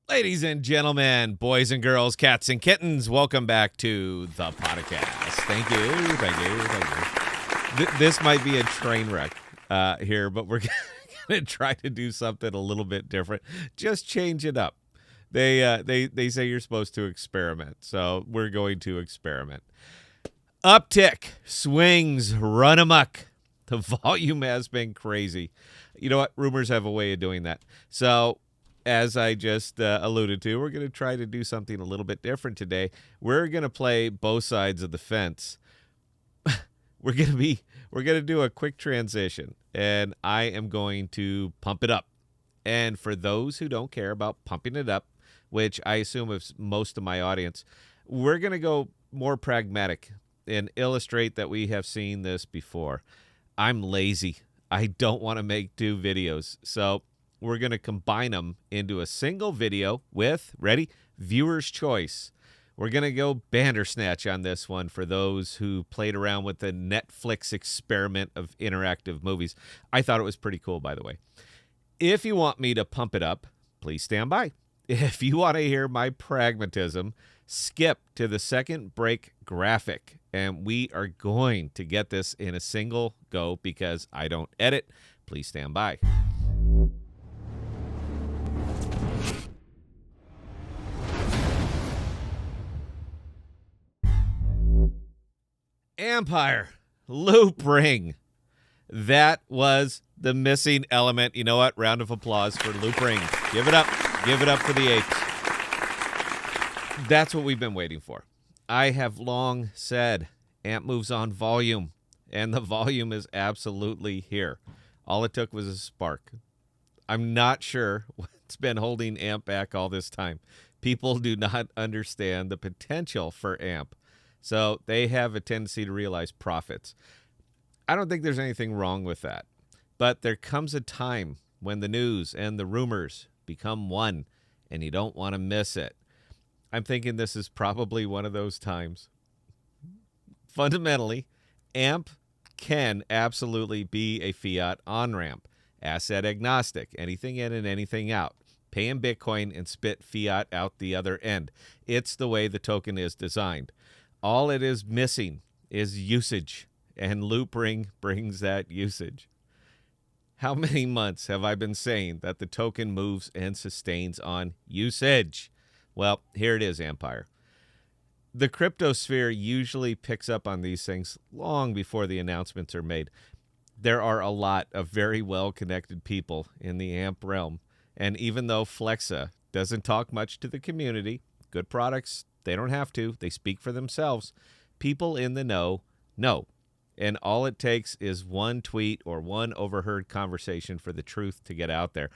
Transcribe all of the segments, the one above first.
Ladies and gentlemen, boys and girls, cats and kittens, welcome back to the podcast. Thank you. This might be a train wreck here, but we're going to try to do something a little bit different. Just change it up. They say you're supposed to experiment, so we're going to experiment. Uptick, swings, run amok. The volume has been crazy. You know what? Rumors have a way of doing that. So as I just alluded to, we're going to try to do something a little bit different today. We're going to play both sides of the fence. We're going to do a quick transition, and I am going to pump it up. And for those who don't care about pumping it up, which I assume is most of my audience, we're going to go more pragmatic and illustrate that we have seen this before. I'm lazy. I don't want to make two videos. So we're going to combine them into a single video with, ready, viewer's choice. We're going to go Bandersnatch on this one for those who played around with the Netflix experiment of interactive movies. I thought it was pretty cool, by the way. If you want me to pump it up, please stand by. If you want to hear my pragmatism, skip to the second break graphic. And we are going to get this in a single go because I don't edit. Please stand by. Empire, loop ring. That was the missing element. You know what? Round of applause for loop ring. Give it up. Give it up for the apes. That's what we've been waiting for. I have long said AMP moves on volume, and the volume is absolutely here. All it took was a spark. I'm not sure what's been holding AMP back all this time. People do not understand the potential for AMP. So they have a tendency to realize profits. I don't think there's anything wrong with that. But there comes a time when the news and the rumors become one, and you don't want to miss it. I'm thinking this is probably one of those times. Fundamentally, AMP can absolutely be a fiat on-ramp, asset agnostic, anything in and anything out. Pay in Bitcoin and spit fiat out the other end. It's the way the token is designed. All it is missing is usage, and Loopring brings that usage. How many months have I been saying that the token moves and sustains on usage? Well, here it is, Empire. The cryptosphere usually picks up on these things long before the announcements are made. There are a lot of very well-connected people in the AMP realm, and even though Flexa doesn't talk much to the community, good products, they don't have to. They speak for themselves. People in the know. And all it takes is one tweet or one overheard conversation for the truth to get out there.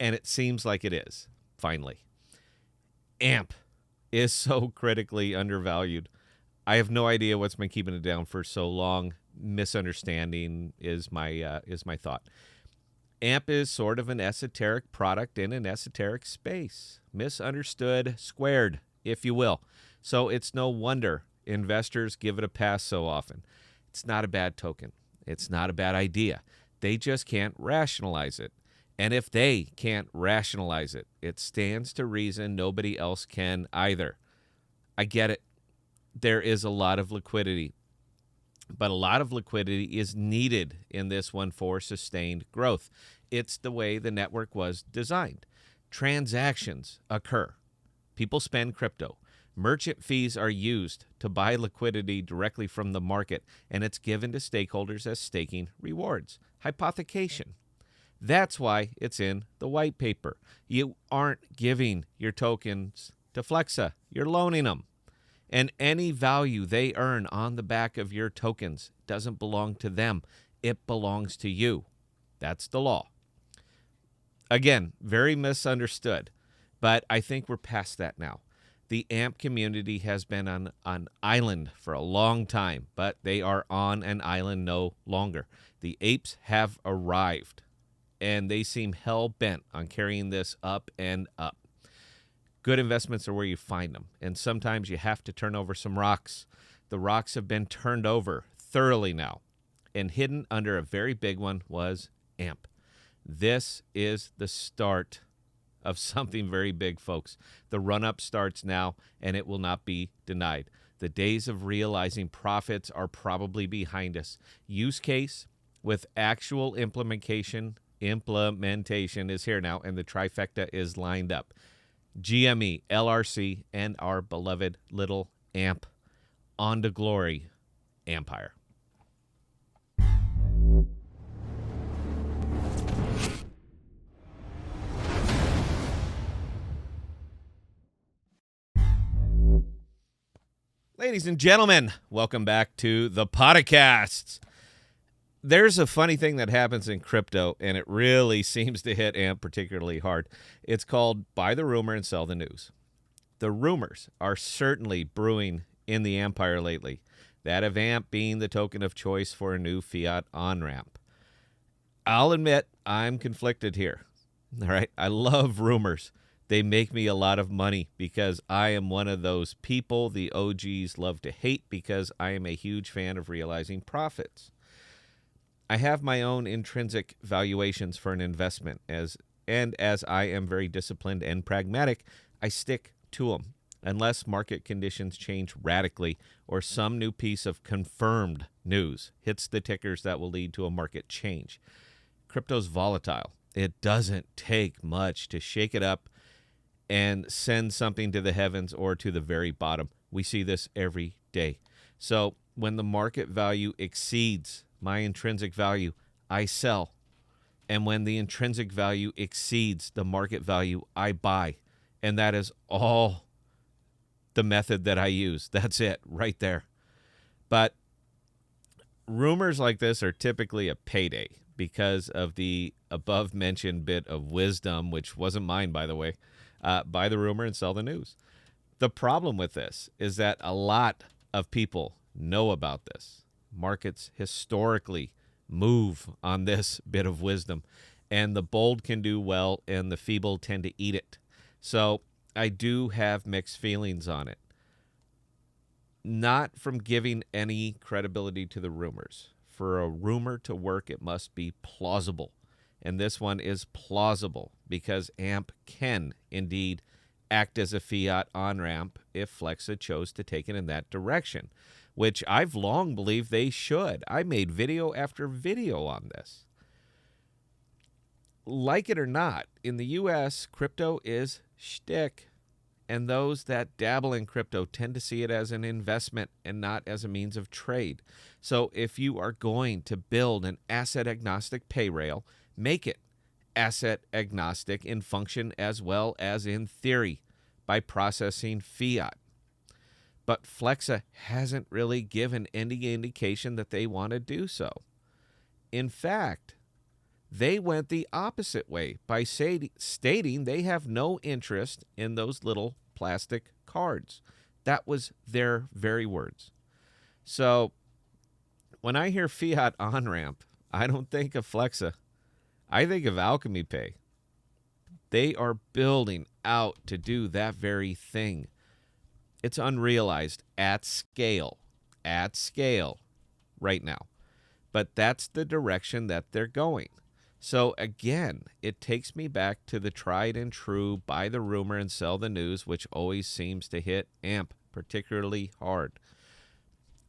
And it seems like it is, finally. AMP is so critically undervalued. I have no idea what's been keeping it down for so long. Misunderstanding is my thought. AMP is sort of an esoteric product in an esoteric space. Misunderstood squared, if you will. So it's no wonder investors give it a pass so often. It's not a bad token. It's not a bad idea. They just can't rationalize it. And if they can't rationalize it, it stands to reason nobody else can either. I get it. There is a lot of liquidity. But a lot of liquidity is needed in this one for sustained growth. It's the way the network was designed. Transactions occur. People spend crypto. Merchant fees are used to buy liquidity directly from the market, and it's given to stakeholders as staking rewards. Hypothecation. That's why it's in the white paper. You aren't giving your tokens to Flexa. You're loaning them. And any value they earn on the back of your tokens doesn't belong to them. It belongs to you. That's the law. Again, very misunderstood, but I think we're past that now. The AMP community has been on an island for a long time, but they are on an island no longer. The apes have arrived, and they seem hell-bent on carrying this up and up. Good investments are where you find them, and sometimes you have to turn over some rocks. The rocks have been turned over thoroughly now, and hidden under a very big one was AMP. This is the start of something very big, folks. The run-up starts now, and it will not be denied. The days of realizing profits are probably behind us. Use case with actual implementation is here now, and the trifecta is lined up. GME, LRC, and our beloved little AMP. On to glory, Empire. Ladies and gentlemen, welcome back to the Podocasts. There's a funny thing that happens in crypto, and it really seems to hit AMP particularly hard. It's called buy the rumor and sell the news. The rumors are certainly brewing in the empire lately, that of AMP being the token of choice for a new fiat on-ramp. I'll admit I'm conflicted here. All right, I love rumors. They make me a lot of money because I am one of those people the OGs love to hate because I am a huge fan of realizing profits. I have my own intrinsic valuations for an investment, as I am very disciplined and pragmatic, I stick to them unless market conditions change radically or some new piece of confirmed news hits the tickers that will lead to a market change. Crypto's volatile. It doesn't take much to shake it up and send something to the heavens or to the very bottom. We see this every day. So when the market value exceeds my intrinsic value, I sell. And when the intrinsic value exceeds the market value, I buy. And that is all the method that I use. That's it right there. But rumors like this are typically a payday because of the above mentioned bit of wisdom, which wasn't mine, by the way. Buy the rumor and sell the news. The problem with this is that a lot of people know about this. Markets historically move on this bit of wisdom, and the bold can do well and the feeble tend to eat it. So I do have mixed feelings on it. Not from giving any credibility to the rumors. For a rumor to work, it must be plausible. And this one is plausible because AMP can indeed act as a fiat on-ramp if Flexa chose to take it in that direction, which I've long believed they should. I made video after video on this. Like it or not, in the U.S., crypto is shtick, and those that dabble in crypto tend to see it as an investment and not as a means of trade. So if you are going to build an asset-agnostic pay rail, make it asset agnostic in function as well as in theory by processing fiat. But Flexa hasn't really given any indication that they want to do so. In fact, they went the opposite way by stating they have no interest in those little plastic cards. That was their very words. So when I hear fiat on-ramp, I don't think of Flexa. I think of Alchemy Pay. They are building out to do that very thing. It's unrealized at scale right now. But that's the direction that they're going. So again, it takes me back to the tried and true buy the rumor and sell the news, which always seems to hit AMP particularly hard.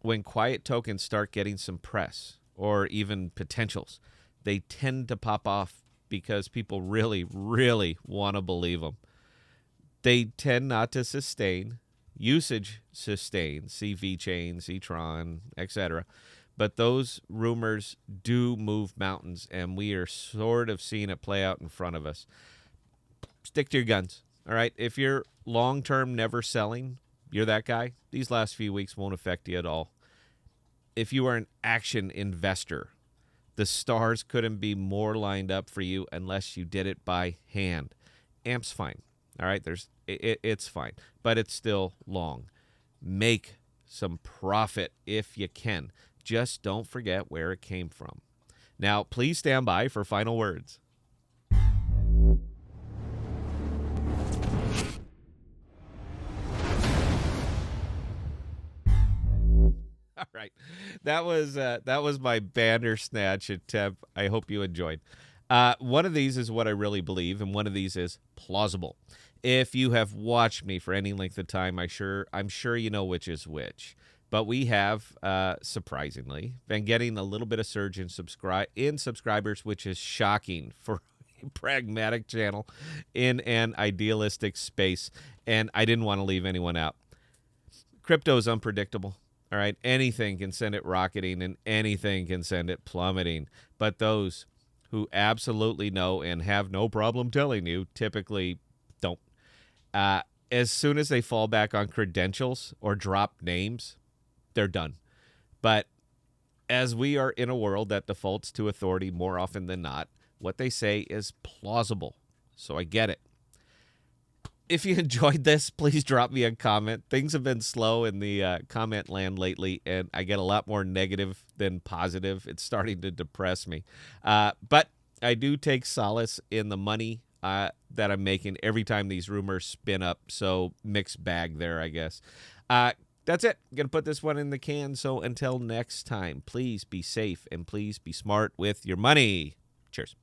When quiet tokens start getting some press or even potentials, they tend to pop off because people really, really want to believe them. They tend not to sustain. Usage sustains, see VeChain, see Tron, etc. But those rumors do move mountains, and we are sort of seeing it play out in front of us. Stick to your guns, all right? If you're long-term never selling, you're that guy, these last few weeks won't affect you at all. If you are an action investor, the stars couldn't be more lined up for you unless you did it by hand. AMP's fine. All right, it's fine, but it's still long. Make some profit if you can. Just don't forget where it came from. Now, please stand by for final words. All right, that was my Bandersnatch attempt. I hope you enjoyed. One of these is what I really believe, and one of these is plausible. If you have watched me for any length of time, I'm sure you know which is which. But we have, surprisingly, been getting a little bit of surge in subscribers, which is shocking for a pragmatic channel in an idealistic space. And I didn't want to leave anyone out. Crypto is unpredictable. All right, anything can send it rocketing, and anything can send it plummeting. But those who absolutely know and have no problem telling you typically don't. Uh, as soon as they fall back on credentials or drop names, they're done. But as we are in a world that defaults to authority more often than not, what they say is plausible. So I get it. If you enjoyed this, please drop me a comment. Things have been slow in the comment land lately, and I get a lot more negative than positive. It's starting to depress me. But I do take solace in the money that I'm making every time these rumors spin up. So mixed bag there, I guess. That's it. I'm going to put this one in the can. So until next time, please be safe and please be smart with your money. Cheers.